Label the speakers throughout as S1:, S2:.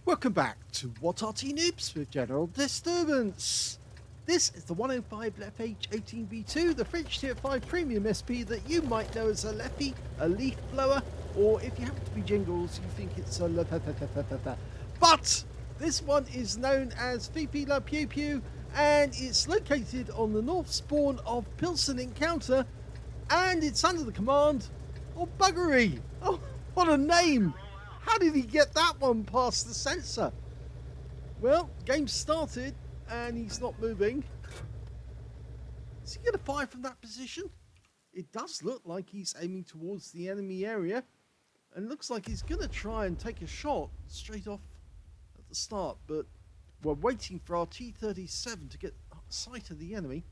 S1: Welcome back to What Arty Noobs with General Disturbance. This is the 105 leFH18B2, the French Tier 5 Premium SP that you might know as a leFhy, a leaf blower, or if you happen to be Jingles, you think it's a leFH. But this one is known as VP La Pew Pew, and it's located on the north spawn of Pilsen Encounter, and it's under the command of Buggery. Oh, what a name! How did he get that one past the sensor? Well, game started and he's not moving. Is he going to fire from that position? It does look like he's aiming towards the enemy area. And looks like he's going to try and take a shot straight off at the start. But we're waiting for our T-37 to get sight of the enemy.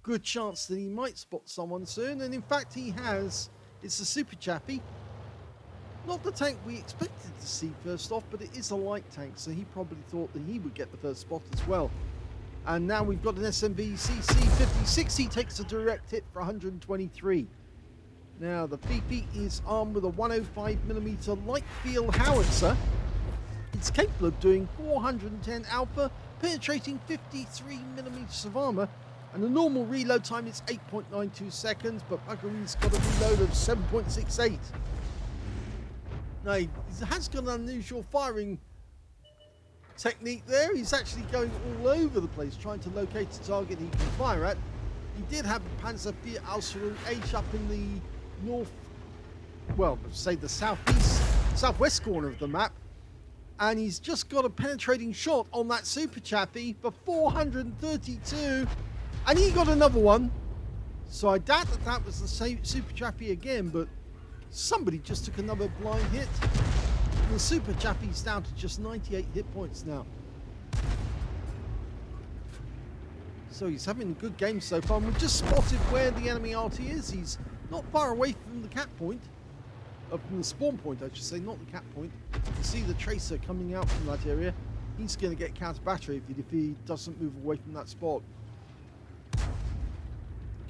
S1: Good chance that he might spot someone soon. And in fact he has. It's a super chappy. Not the tank we expected to see first off, but it is a light tank, so he probably thought that he would get the first spot as well. And now we've got an SMB CC56. He takes a direct hit for 123. Now the VP is armed with a 105mm light field howitzer. It's capable of doing 410 alpha, penetrating 53mm of armor, and the normal reload time is 8.92 seconds, but Buggery's got a reload of 7.68. Now, he has got an unusual firing technique there. He's actually going all over the place trying to locate a target he can fire at. He did have a Panzer IV Ausführung H up in the north, well, say the southwest corner of the map. And he's just got a penetrating shot on that Super Chappy for 432. And he got another one. So I doubt that that was the same Super Chappy again, but somebody just took another blind hit. The Super Chappy's down to just 98 hit points now. So he's having a good game so far. And we've just spotted where the enemy Arty is. He's not far away from the cap point. From the spawn point, I should say, not the cap point. You can see the tracer coming out from that area. He's going to get counter battery if he doesn't move away from that spot.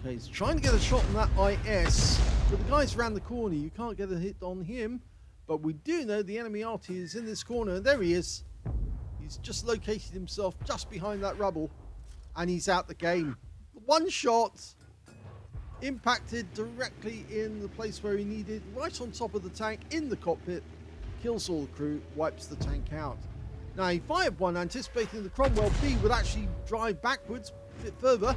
S1: Okay, he's trying to get a shot on that IS, but the guy's around the corner. You can't get a hit on him, but we do know the enemy Arty is in this corner, and there he is. He's just located himself just behind that rubble, and he's out the game. One shot, impacted directly in the place where he needed, right on top of the tank, in the cockpit, kills all the crew, wipes the tank out. Now, he fired one, anticipating the Cromwell B would actually drive backwards a bit further.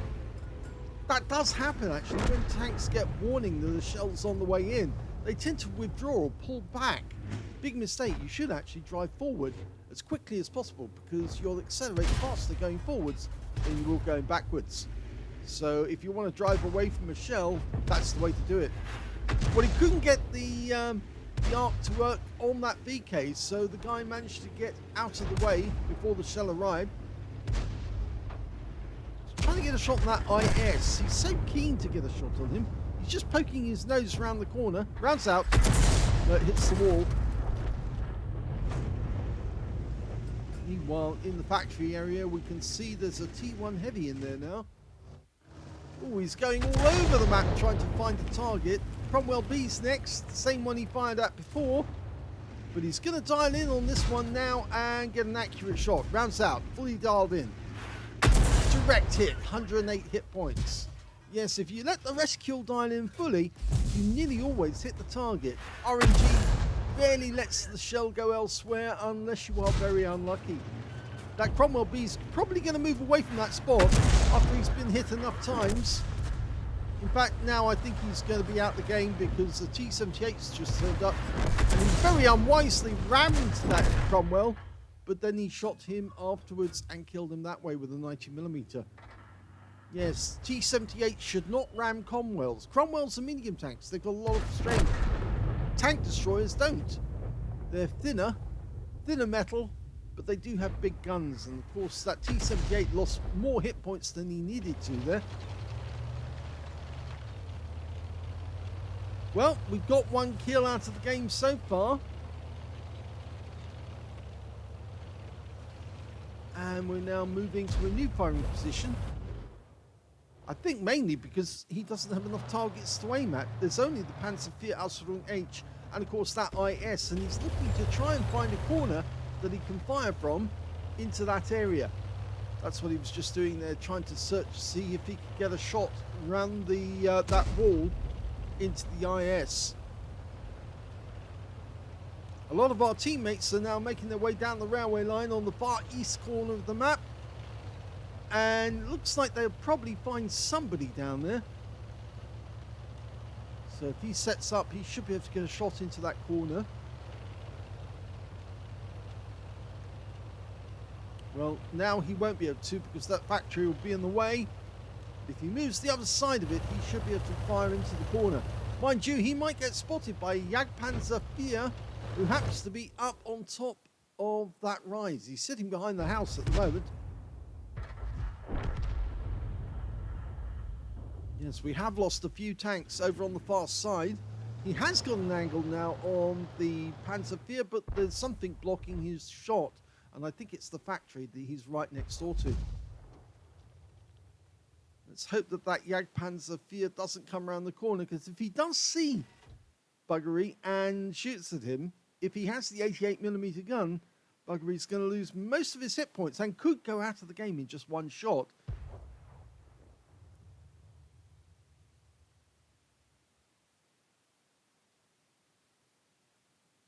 S1: That does happen actually when tanks get warning that the shell's on the way in. They tend to withdraw or pull back. Big mistake. You should actually drive forward as quickly as possible because you'll accelerate faster going forwards than you will going backwards. So if you want to drive away from a shell, that's the way to do it. Well, he couldn't get the arc to work on that VK, so the guy managed to get out of the way before the shell arrived. Trying to get a shot on that IS. He's so keen to get a shot on him. He's just poking his nose around the corner. Rounds out. No, it hits the wall. Meanwhile, in the factory area, we can see there's a T1 Heavy in there now. Oh, he's going all over the map trying to find a target. Cromwell B's next. The same one he fired at before. But he's going to dial in on this one now and get an accurate shot. Rounds out. Fully dialed in. Direct hit, 108 hit points. Yes, if you let the rescue dial in fully, you nearly always hit the target. RNG rarely lets the shell go elsewhere unless you are very unlucky. That Cromwell B's probably going to move away from that spot after he's been hit enough times. In fact, now I think he's going to be out the game because the T-78's just turned up and he very unwisely rammed that Cromwell. But then he shot him afterwards and killed him that way with a 90mm. Yes, T-78 should not ram Cromwells. Cromwells are medium tanks. They've got a lot of strength. Tank destroyers don't. They're thinner metal, but they do have big guns. And of course, that T-78 lost more hit points than he needed to there. Well, we've got one kill out of the game so far. And we're now moving to a new firing position. I think mainly because he doesn't have enough targets to aim at. There's only the Panzer IV Ausführung H and of course that IS, and he's looking to try and find a corner that he can fire from into that area. That's what he was just doing there, trying to search to see if he could get a shot around the that wall into the IS. A lot of our teammates are now making their way down the railway line on the far east corner of the map. And it looks like they'll probably find somebody down there. So if he sets up, he should be able to get a shot into that corner. Well, now he won't be able to because that factory will be in the way. If he moves the other side of it, he should be able to fire into the corner. Mind you, he might get spotted by Jagdpanzer IV, who happens to be up on top of that rise. He's sitting behind the house at the moment. Yes, we have lost a few tanks over on the far side. He has got an angle now on the Panzer IV, but there's something blocking his shot. And I think it's the factory that he's right next door to. Let's hope that that Jagdpanzer IV doesn't come around the corner, because if he does see Buggery and shoots at him, if he has the 88mm gun, Buggery's going to lose most of his hit points and could go out of the game in just one shot.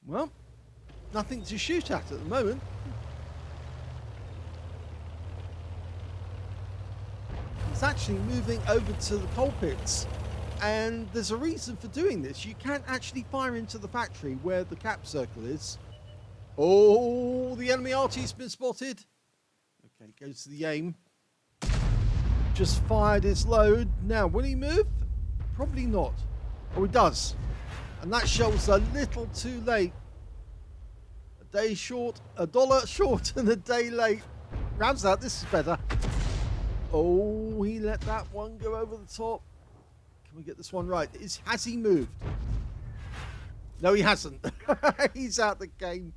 S1: Well, nothing to shoot at the moment. It's actually moving over to the coal pits, and there's a reason for doing this. You can't actually fire into the factory where the cap circle is. Oh, the enemy Arty's been spotted. Okay, goes to the aim. Just fired his load. Now, will he move? Probably not. Oh, he does. And that shell's a little too late. A day short, $1 short and a day late. Rounds out, this is better. Oh, he let that one go over the top. Can we get this one right? Has he moved? No, he hasn't. He's out the game.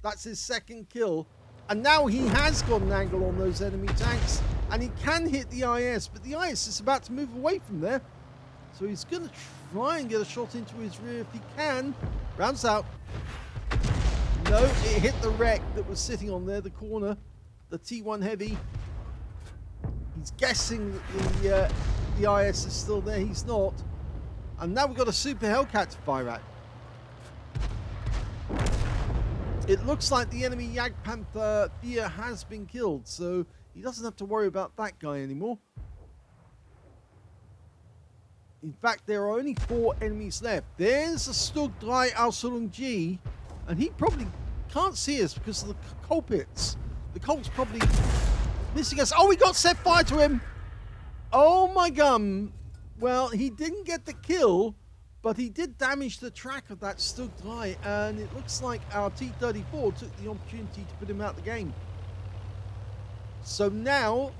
S1: That's his second kill. And now he has got an angle on those enemy tanks. And he can hit the IS, but the IS is about to move away from there. So he's going to try and get a shot into his rear if he can. Rounds out. No, it hit the wreck that was sitting on there, the corner. The T1 Heavy. He's guessing that the IS is still there. He's not. And now we've got a Super Hellcat to fire at. It looks like the enemy Jagdpanther IV has been killed, so he doesn't have to worry about that guy anymore. In fact, there are only 4 enemies left. There's a Stug 3 Ausführung G, and he probably can't see us because of the coal pits. The coal's probably missing us. Oh, we got set fire to him. Oh my gum. Well, he didn't get the kill, but he did damage the track of that Stug 3, and it looks like our T-34 took the opportunity to put him out the game. So now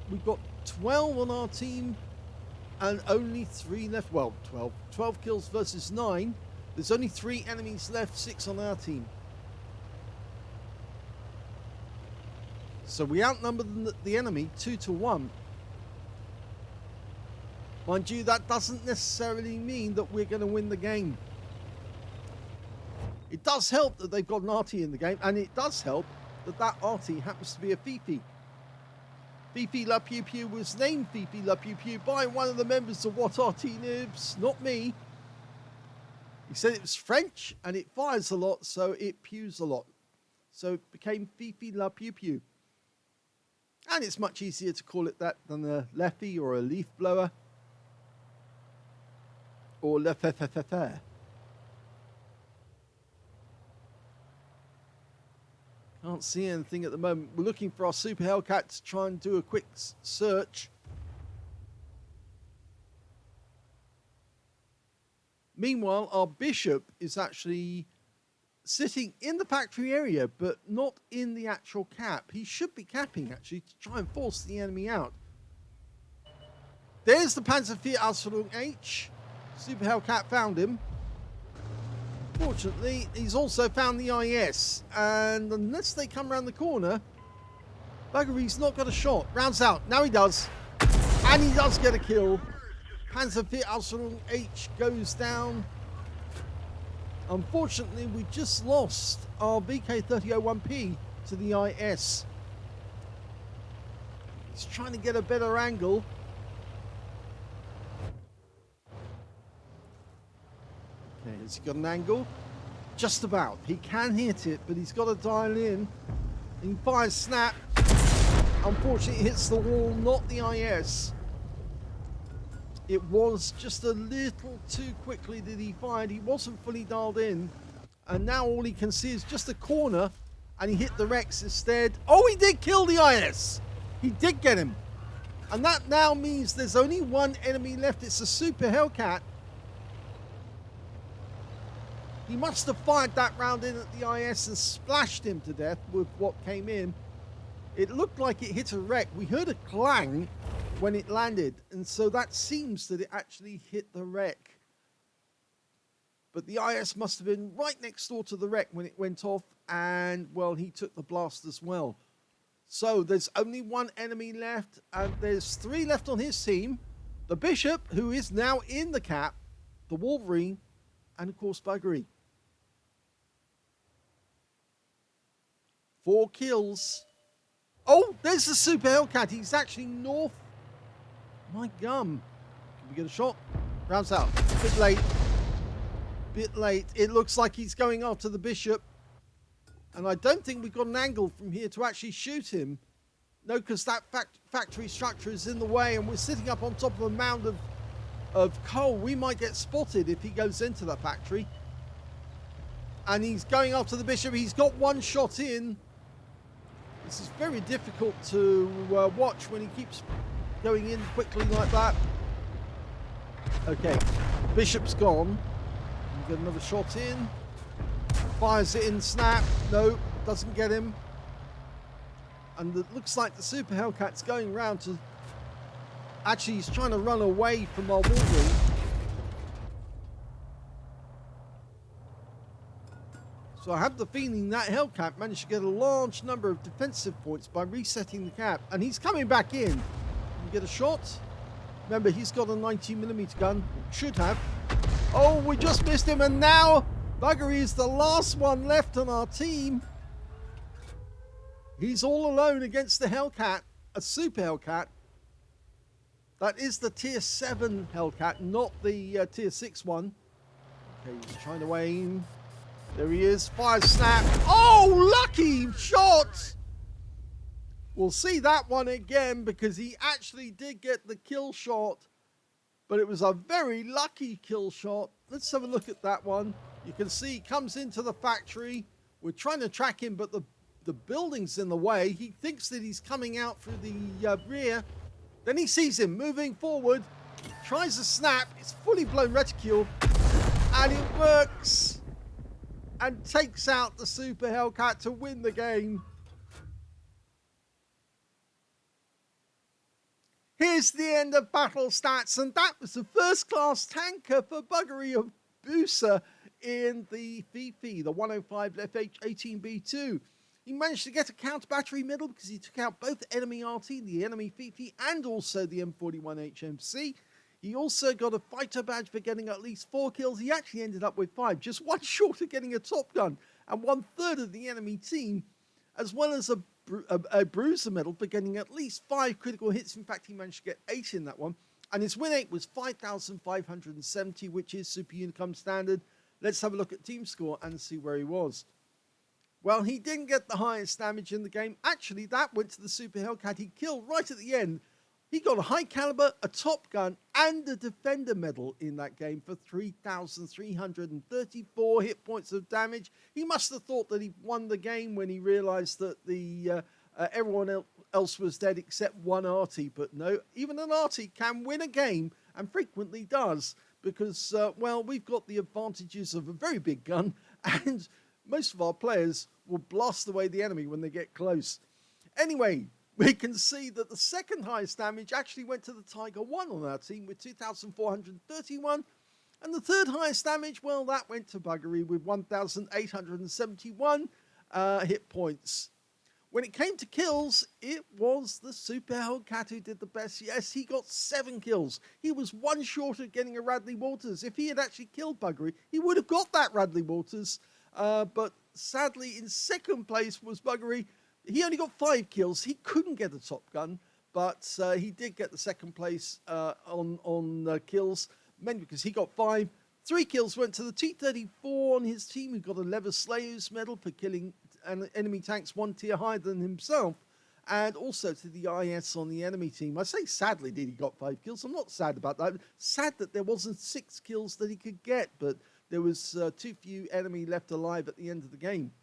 S1: we've got 12 on our team and only 3 left. Well, 12 kills versus 9. There's only 3 enemies left, 6 on our team. So we outnumber the enemy 2-1. Mind you, that doesn't necessarily mean that we're going to win the game. It does help that they've got an Arty in the game, and it does help that that Arty happens to be a Fifi. Fifi La Pew Pew was named Fifi La Pew Pew by one of the members of What Arty Noobs, not me. He said it was French, and it fires a lot, so it pews a lot. So it became Fifi La Pew Pew. And it's much easier to call it that than a leFH or a leaf blower. Or leFH18B2. Can't see anything at the moment. We're looking for our Super Hellcat to try and do a quick search. Meanwhile, our Bishop is actually sitting in the factory area, but not in the actual cap. He should be capping, actually, to try and force the enemy out. There's the Panzer IV Ausführung H. Super Hellcat found him. Fortunately, he's also found the IS. And unless they come around the corner, Buggery's not got a shot. Rounds out. Now he does. And he does get a kill. Panzerfit Aslains H goes down. Unfortunately, we just lost our VK3001P to the IS. He's trying to get a better angle. Okay, has he got an angle? Just about. He can hit it, but he's got to dial in. He fires snap. Unfortunately, it hits the wall, not the IS. It was just a little too quickly that he fired. He wasn't fully dialed in. And now all he can see is just a corner. And he hit the Rex instead. Oh, he did kill the IS. He did get him. And that now means there's only one enemy left. It's a Super Hellcat. He must have fired that round in at the IS and splashed him to death with what came in. It looked like it hit a wreck. We heard a clang when it landed, and so that seems that it actually hit the wreck. But the IS must have been right next door to the wreck when it went off, and well, he took the blast as well. So there's only one enemy left, and there's 3 left on his team. The Bishop, who is now in the cap, the Wolverine, and of course Buggery. 4 kills. Oh, there's the Super Hellcat. He's actually north. My gum. Can we get a shot? Rounds out. Bit late. Bit late. It looks like he's going after the Bishop. And I don't think we've got an angle from here to actually shoot him. No, because that factory structure is in the way and we're sitting up on top of a mound of coal. We might get spotted if he goes into that factory. And he's going after the Bishop. He's got 1 shot in. This is very difficult to watch when he keeps going in quickly like that. Okay, Bishop's gone. We get another shot in. Fires it in, snap. No, doesn't get him. And it looks like the Super Hellcat's going round to... Actually, he's trying to run away from our Wolverine. So I have the feeling that Hellcat managed to get a large number of defensive points by resetting the cap. And he's coming back in. Can we get a shot? Remember, he's got a 90mm gun. Should have. Oh, we just missed him. And now Buggery is the last one left on our team. He's all alone against the Hellcat, a Super Hellcat. That is the Tier 7 Hellcat, not the Tier 6 one. Okay, he's trying to aim. There he is. Fire snap. Oh, lucky shot. We'll see that one again because he actually did get the kill shot. But it was a very lucky kill shot. Let's have a look at that one. You can see he comes into the factory. We're trying to track him, but the building's in the way. He thinks that he's coming out through the rear. Then he sees him moving forward. Tries to snap. It's fully blown reticule. And it works. And takes out the Super Hellcat to win the game. Here's the end of battle stats, and that was the first class tanker for Buggery of BUSA in the FIFI, the 105 leFH18B2. He managed to get a counter battery medal because he took out both enemy Arty, the enemy FIFI, and also the M41 HMC. He also got a fighter badge for getting at least 4 kills. He actually ended up with 5, just 1 short of getting a Top Gun, and 1/3 of the enemy team, as well as a bruiser medal for getting at least 5 critical hits. In fact, he managed to get 8 in that one. And his win rate was 5,570, which is Super Unicum standard. Let's have a look at team score and see where he was. Well, he didn't get the highest damage in the game. Actually, that went to the Super Hellcat. He killed right at the end. He got a high caliber, a Top Gun, and a Defender medal in that game for 3,334 hit points of damage. He must have thought that he won the game when he realized that everyone else was dead except one Arty. But no, even an Arty can win a game, and frequently does, because, well, we've got the advantages of a very big gun, and most of our players will blast away the enemy when they get close. Anyway, we can see that the second highest damage actually went to the Tiger 1 on our team with 2,431. And the third highest damage, well, that went to Buggery with 1,871 hit points. When it came to kills, it was the Super Hellcat who did the best. Yes, he got 7 kills. He was one short of getting a Radley Walters. If he had actually killed Buggery, he would have got that Radley Walters. But sadly, in second place was Buggery. He only got 5 kills. He couldn't get a Top Gun, but he did get the second place on kills, mainly because he got 5. 3 kills went to the T-34 on his team, who got a Lever Slayers medal for killing enemy tanks 1 tier higher than himself, and also to the IS on the enemy team. I say sadly did he got 5 kills. I'm not sad about that. Sad that there wasn't 6 kills that he could get, but there was too few enemy left alive at the end of the game.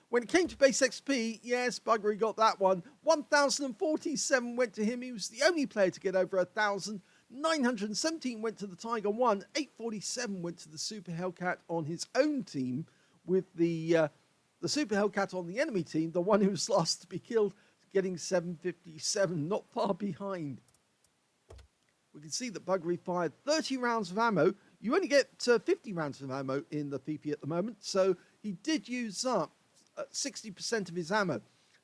S1: When it came to base XP, yes, Buggery got that one. 1,047 went to him. He was the only player to get over 1,000. 917 went to the Tiger 1. 847 went to the Super Hellcat on his own team, with the Super Hellcat on the enemy team, the one who was last to be killed, getting 757, not far behind. We can see that Buggery fired 30 rounds of ammo. You only get 50 rounds of ammo in the PP at the moment, so he did use up 60% of his ammo.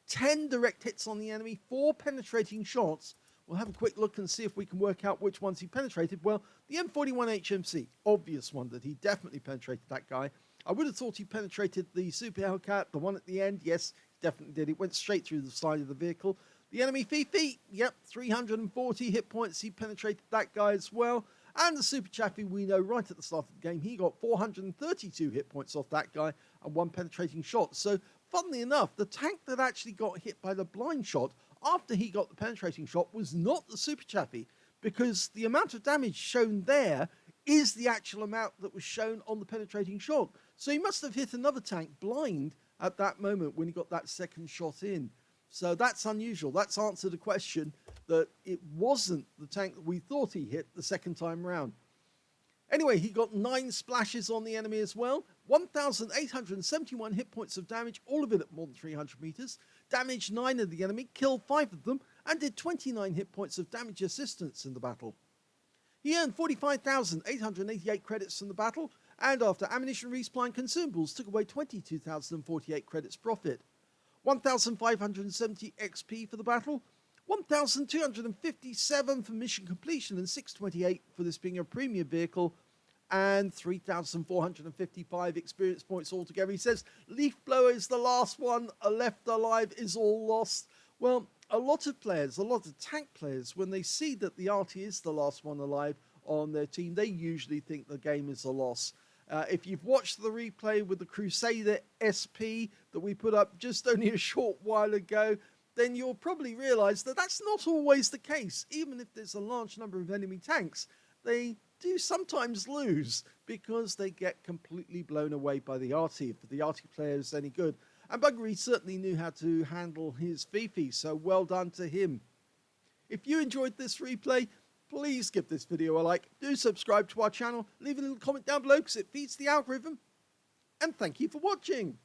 S1: 10 direct hits on the enemy, 4 penetrating shots. We'll have a quick look and see if we can work out which ones he penetrated. Well, the M41 HMC, obvious one that he definitely penetrated that guy. I would have thought he penetrated the Super Hellcat, the one at the end. Yes, definitely did. It went straight through the side of the vehicle. The enemy Fifi, yep, 340 hit points. He penetrated that guy as well. And the Super Chaffee, we know right at the start of the game, he got 432 hit points off that guy and 1 penetrating shot. So, funnily enough, the tank that actually got hit by the blind shot after he got the penetrating shot was not the Super Chaffee, because the amount of damage shown there is the actual amount that was shown on the penetrating shot. So he must have hit another tank blind at that moment when he got that second shot in. So that's unusual. That's answered the question that it wasn't the tank that we thought he hit the second time round. Anyway, he got 9 splashes on the enemy as well. 1,871 hit points of damage, all of it at more than 300 meters. Damaged 9 of the enemy, killed 5 of them, and did 29 hit points of damage assistance in the battle. He earned 45,888 credits from the battle, and after ammunition resupply and consumables, took away 22,048 credits profit. 1,570 XP for the battle, 1,257 for mission completion, and 628 for this being a premium vehicle, and 3,455 experience points altogether. He says, Leaf Blower is the last one, left alive is all lost. Well, a lot of players, a lot of tank players, when they see that the Arty is the last one alive on their team, they usually think the game is a loss. If you've watched the replay with the Crusader SP that we put up just only a short while ago, then you'll probably realise that that's not always the case. Even if there's a large number of enemy tanks, they do sometimes lose because they get completely blown away by the Arty, if the Arty player is any good. And Buggery certainly knew how to handle his Fifi, so well done to him. If you enjoyed this replay, please give this video a like, do subscribe to our channel, leave a little comment down below because it feeds the algorithm, and thank you for watching.